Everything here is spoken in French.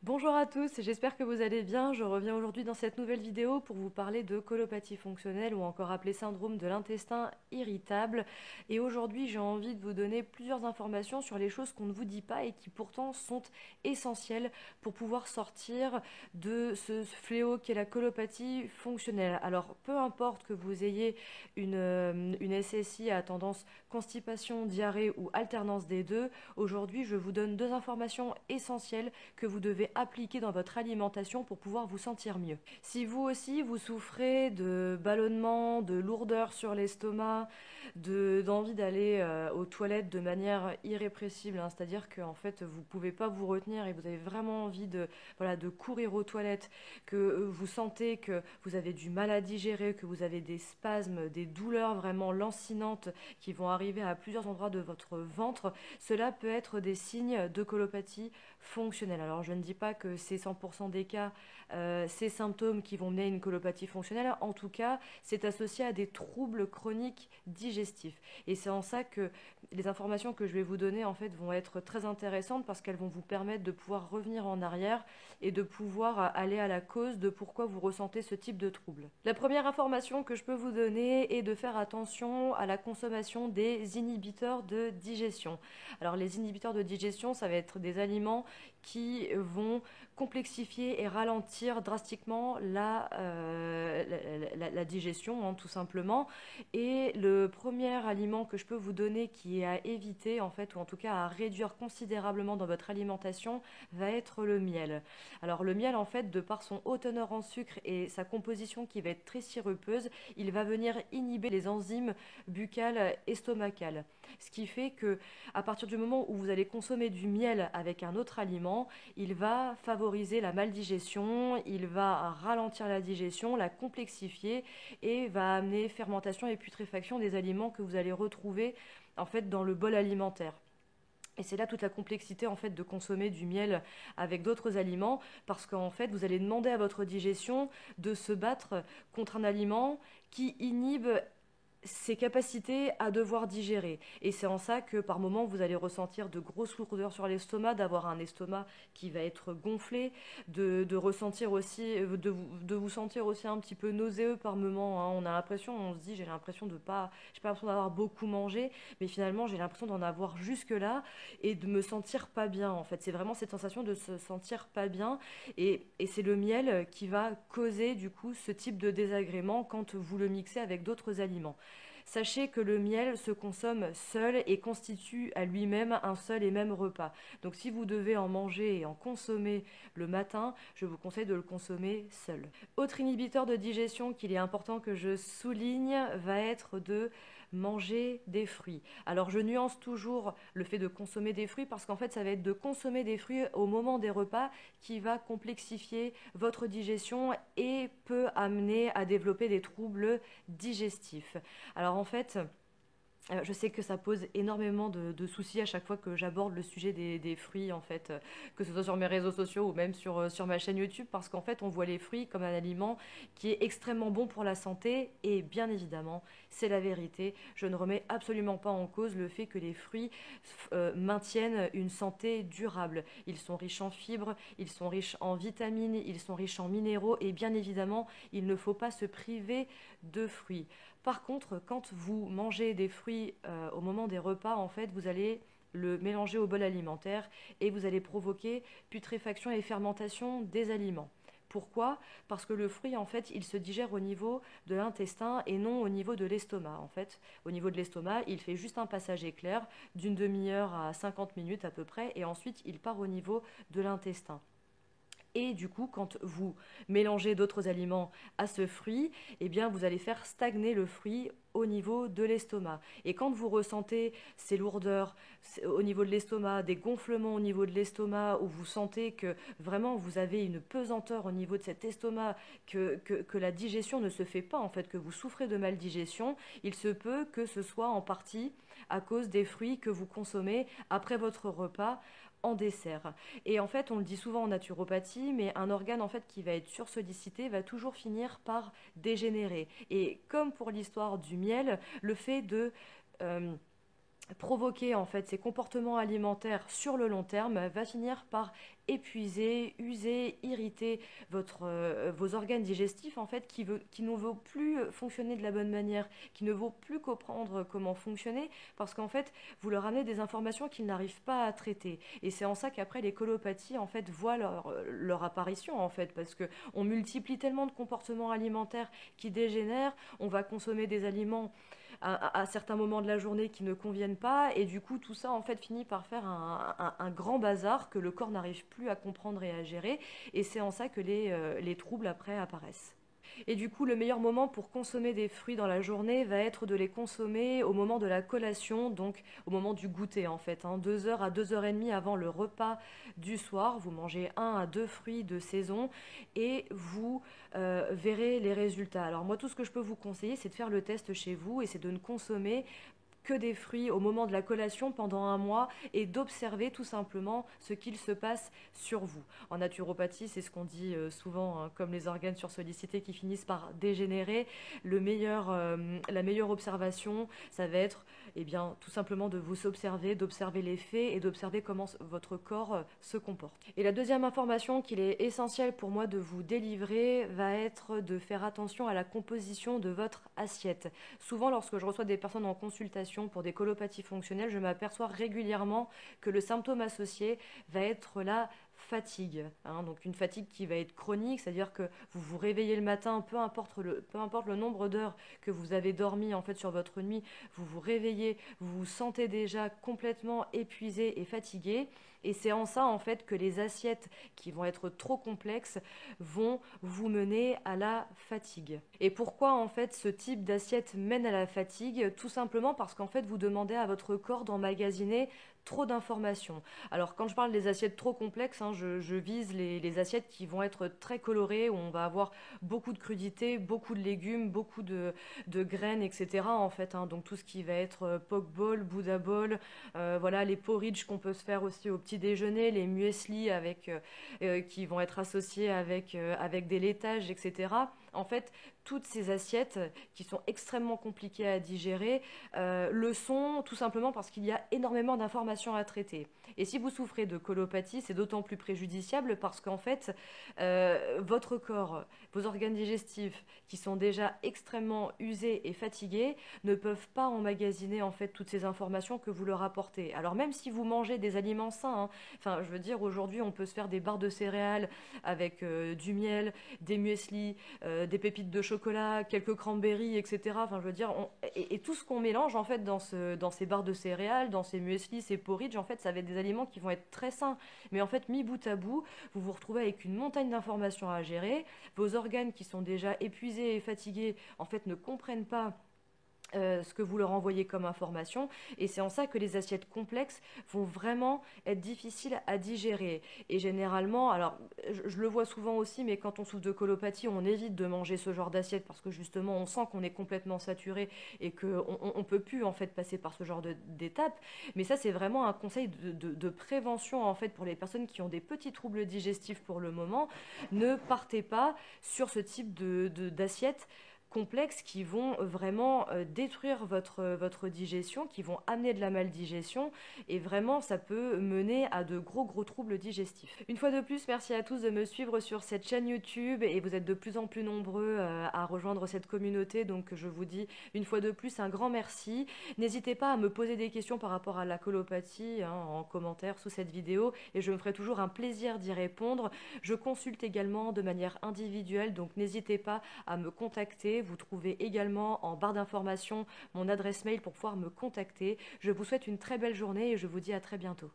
Bonjour à tous, j'espère que vous allez bien. Je reviens aujourd'hui dans cette nouvelle vidéo pour vous parler de colopathie fonctionnelle ou encore appelé syndrome de l'intestin irritable. Et aujourd'hui, j'ai envie de vous donner plusieurs informations sur les choses qu'on ne vous dit pas et qui pourtant sont essentielles pour pouvoir sortir de ce fléau qu'est la colopathie fonctionnelle. Alors, peu importe que vous ayez une SSI à tendance constipation, diarrhée ou alternance des deux, aujourd'hui, je vous donne deux informations essentielles que vous devez appliquer dans votre alimentation pour pouvoir vous sentir mieux. Si vous aussi vous souffrez de ballonnement, de lourdeur sur l'estomac, d'envie d'aller aux toilettes de manière irrépressible, hein, c'est-à-dire que en fait vous pouvez pas vous retenir et vous avez vraiment envie de courir aux toilettes, que vous sentez que vous avez du mal à digérer, que vous avez des spasmes, des douleurs vraiment lancinantes qui vont arriver à plusieurs endroits de votre ventre, cela peut être des signes de colopathie fonctionnelle. Alors je ne dis pas que c'est 100% des cas ces symptômes qui vont mener à une colopathie fonctionnelle. En tout cas, c'est associé à des troubles chroniques digestifs. Et c'est en ça que les informations que je vais vous donner en fait vont être très intéressantes parce qu'elles vont vous permettre de pouvoir revenir en arrière et de pouvoir aller à la cause de pourquoi vous ressentez ce type de trouble. La première information que je peux vous donner est de faire attention à la consommation des inhibiteurs de digestion. Alors les inhibiteurs de digestion, ça va être des aliments qui vont complexifier et ralentir drastiquement la digestion, hein, tout simplement. Et le premier aliment que je peux vous donner qui est à éviter, en fait, ou en tout cas à réduire considérablement dans votre alimentation, va être le miel. Alors le miel, en fait, de par son haut teneur en sucre et sa composition qui va être très sirupeuse, il va venir inhiber les enzymes buccales estomacales. Ce qui fait que à partir du moment où vous allez consommer du miel avec un autre aliment, il va favoriser la maldigestion, il va ralentir la digestion, la complexifier et va amener fermentation et putréfaction des aliments que vous allez retrouver en fait dans le bol alimentaire. Et c'est là toute la complexité en fait de consommer du miel avec d'autres aliments parce qu'en fait vous allez demander à votre digestion de se battre contre un aliment qui inhibe ses capacités à devoir digérer. Et c'est en ça que par moments vous allez ressentir de grosses lourdeurs sur l'estomac, d'avoir un estomac qui va être gonflé, de ressentir aussi, de vous sentir aussi un petit peu nauséeux par moments, hein. On a l'impression, on se dit j'ai pas l'impression d'avoir beaucoup mangé, mais finalement j'ai l'impression d'en avoir jusque là et de me sentir pas bien en fait. C'est vraiment cette sensation de se sentir pas bien et c'est le miel qui va causer du coup ce type de désagrément quand vous le mixez avec d'autres aliments. Sachez que le miel se consomme seul et constitue à lui-même un seul et même repas. Donc si vous devez en manger et en consommer le matin, je vous conseille de le consommer seul. Autre inhibiteur de digestion qu'il est important que je souligne va être de manger des fruits. Alors je nuance toujours le fait de consommer des fruits parce qu'en fait ça va être de consommer des fruits au moment des repas qui va complexifier votre digestion et peut amener à développer des troubles digestifs. Alors en fait, je sais que ça pose énormément de soucis à chaque fois que j'aborde le sujet des fruits, en fait, que ce soit sur mes réseaux sociaux ou même sur ma chaîne YouTube, parce qu'en fait, on voit les fruits comme un aliment qui est extrêmement bon pour la santé, et bien évidemment, c'est la vérité. Je ne remets absolument pas en cause le fait que les fruits maintiennent une santé durable. Ils sont riches en fibres, ils sont riches en vitamines, ils sont riches en minéraux, et bien évidemment, il ne faut pas se priver de fruits. Par contre, quand vous mangez des fruits au moment des repas, en fait, vous allez le mélanger au bol alimentaire et vous allez provoquer putréfaction et fermentation des aliments. Pourquoi? Parce que le fruit, en fait, il se digère au niveau de l'intestin et non au niveau de l'estomac. En fait, au niveau de l'estomac, il fait juste un passage éclair d'une demi-heure à 50 minutes à peu près et ensuite il part au niveau de l'intestin. Et du coup, quand vous mélangez d'autres aliments à ce fruit, eh bien, vous allez faire stagner le fruit au niveau de l'estomac. Et quand vous ressentez ces lourdeurs au niveau de l'estomac, des gonflements au niveau de l'estomac, où vous sentez que vraiment vous avez une pesanteur au niveau de cet estomac, que la digestion ne se fait pas, en fait, que vous souffrez de maldigestion, il se peut que ce soit en partie à cause des fruits que vous consommez après votre repas en dessert. Et en fait, on le dit souvent en naturopathie, mais un organe en fait qui va être sursollicité va toujours finir par dégénérer. Et comme pour l'histoire du miel, le fait de provoquer en fait ces comportements alimentaires sur le long terme va finir par épuiser, user, irriter vos organes digestifs en fait qui ne vont plus fonctionner de la bonne manière, qui ne vont plus comprendre comment fonctionner parce qu'en fait vous leur amenez des informations qu'ils n'arrivent pas à traiter et c'est en ça qu'après les colopathies en fait voient leur apparition en fait parce que on multiplie tellement de comportements alimentaires qui dégénèrent, on va consommer des aliments à certains moments de la journée qui ne conviennent pas et du coup tout ça en fait finit par faire un grand bazar que le corps n'arrive plus à comprendre et à gérer et c'est en ça que les troubles après apparaissent. Et du coup, le meilleur moment pour consommer des fruits dans la journée va être de les consommer au moment de la collation, donc au moment du goûter en fait. 2 heures à 2 heures et demie avant le repas du soir, vous mangez 1 à 2 fruits de saison et vous verrez les résultats. Alors moi, tout ce que je peux vous conseiller, c'est de faire le test chez vous et c'est de ne consommer que des fruits au moment de la collation pendant un mois et d'observer tout simplement ce qu'il se passe sur vous. En naturopathie, c'est ce qu'on dit souvent, hein, comme les organes sursollicités qui finissent par dégénérer. La meilleure observation, ça va être eh bien, tout simplement de vous observer, d'observer les faits et d'observer comment votre corps se comporte. Et la deuxième information qu'il est essentiel pour moi de vous délivrer va être de faire attention à la composition de votre assiette. Souvent, lorsque je reçois des personnes en consultation pour des colopathies fonctionnelles, je m'aperçois régulièrement que le symptôme associé va être la fatigue. Donc une fatigue qui va être chronique, c'est-à-dire que vous vous réveillez le matin, peu importe le nombre d'heures que vous avez dormi en fait sur votre nuit, vous vous réveillez, vous vous sentez déjà complètement épuisé et fatigué. Et c'est en ça en fait que les assiettes qui vont être trop complexes vont vous mener à la fatigue. Et pourquoi en fait ce type d'assiette mène à la fatigue? Tout simplement parce qu'en fait vous demandez à votre corps d'emmagasiner trop d'informations. Alors quand je parle des assiettes trop complexes, je vise les assiettes qui vont être très colorées, où on va avoir beaucoup de crudités, beaucoup de légumes, beaucoup de graines, etc. En fait, donc tout ce qui va être poke bowl, Buddha bowl, voilà les porridge qu'on peut se faire aussi au petit déjeuner, les muesli qui vont être associés avec des laitages, etc. En fait, toutes ces assiettes qui sont extrêmement compliquées à digérer le sont tout simplement parce qu'il y a énormément d'informations à traiter. Et si vous souffrez de colopathie, c'est d'autant plus préjudiciable parce qu'en fait, votre corps, vos organes digestifs qui sont déjà extrêmement usés et fatigués ne peuvent pas emmagasiner en fait toutes ces informations que vous leur apportez. Alors même si vous mangez des aliments sains, enfin je veux dire aujourd'hui on peut se faire des barres de céréales avec du miel, des muesli, des pépites de chocolat, quelques cranberries, etc. Enfin, je veux dire, et tout ce qu'on mélange en fait dans ces barres de céréales, dans ces muesli, ces porridge, en fait, ça va être des aliments qui vont être très sains. Mais en fait, mis bout à bout, vous vous retrouvez avec une montagne d'informations à gérer. Vos organes qui sont déjà épuisés et fatigués, en fait, ne comprennent pas ce que vous leur envoyez comme information. Et c'est en ça que les assiettes complexes vont vraiment être difficiles à digérer. Et généralement, alors je le vois souvent aussi, mais quand on souffre de colopathie, on évite de manger ce genre d'assiette parce que justement on sent qu'on est complètement saturé et qu'on ne peut plus en fait passer par ce genre d'étape. Mais ça c'est vraiment un conseil de prévention en fait pour les personnes qui ont des petits troubles digestifs pour le moment. Ne partez pas sur ce type d'assiette complexes qui vont vraiment détruire votre digestion, qui vont amener de la maldigestion et vraiment ça peut mener à de gros troubles digestifs. Une fois de plus, merci à tous de me suivre sur cette chaîne YouTube et vous êtes de plus en plus nombreux à rejoindre cette communauté, donc je vous dis une fois de plus un grand merci. N'hésitez pas à me poser des questions par rapport à la colopathie en commentaire sous cette vidéo et je me ferai toujours un plaisir d'y répondre. Je consulte également de manière individuelle, donc n'hésitez pas à me contacter. Vous trouvez également en barre d'informations mon adresse mail pour pouvoir me contacter. Je vous souhaite une très belle journée et je vous dis à très bientôt.